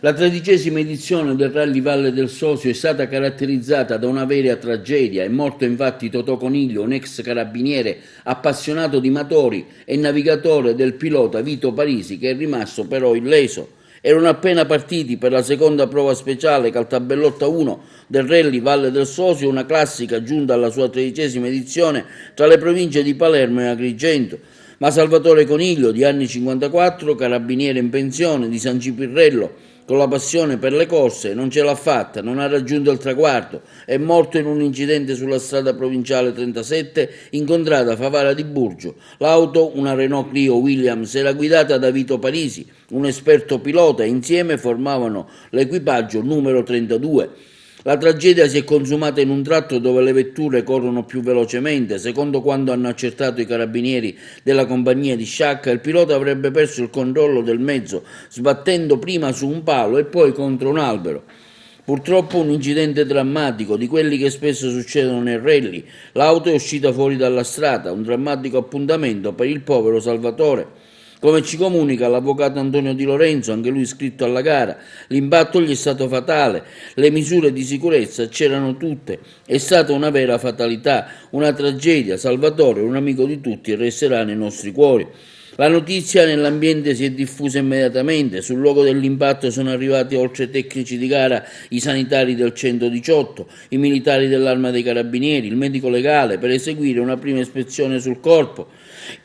La 13ª edizione del Rally Valle del Sosio è stata caratterizzata da una vera tragedia. È morto infatti Totò Coniglio, un ex carabiniere appassionato di motori e navigatore del pilota Vito Parisi, che è rimasto però illeso. Erano appena partiti per la seconda prova speciale Caltabellotta 1 del Rally Valle del Sosio, una classica giunta alla sua 13ª edizione tra le province di Palermo e Agrigento. Ma Salvatore Coniglio, di anni 54, carabiniere in pensione di San Cipirrello, con la passione per le corse, non ce l'ha fatta, non ha raggiunto il traguardo, è morto in un incidente sulla strada provinciale 37 incontrata a Favara di Burgio. L'auto, una Renault Clio Williams, era guidata da Vito Parisi, un esperto pilota, e insieme formavano l'equipaggio numero 32. La tragedia si è consumata in un tratto dove le vetture corrono più velocemente. Secondo quanto hanno accertato i carabinieri della compagnia di Sciacca, il pilota avrebbe perso il controllo del mezzo, sbattendo prima su un palo e poi contro un albero. Purtroppo un incidente drammatico, di quelli che spesso succedono nei rally. L'auto è uscita fuori dalla strada, un drammatico appuntamento per il povero Salvatore. Come ci comunica l'avvocato Antonio Di Lorenzo, anche lui iscritto alla gara, l'impatto gli è stato fatale, le misure di sicurezza c'erano tutte, è stata una vera fatalità, una tragedia. Salvatore, un amico di tutti, resterà nei nostri cuori. La notizia nell'ambiente si è diffusa immediatamente. Sul luogo dell'impatto sono arrivati, oltre ai tecnici di gara, i sanitari del 118, i militari dell'Arma dei Carabinieri, il medico legale, per eseguire una prima ispezione sul corpo.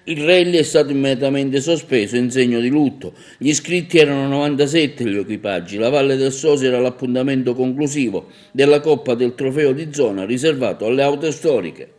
Il rally è stato immediatamente sospeso in segno di lutto. Gli iscritti erano 97 gli equipaggi. La Valle del Sosio era l'appuntamento conclusivo della Coppa del Trofeo di Zona riservato alle auto storiche.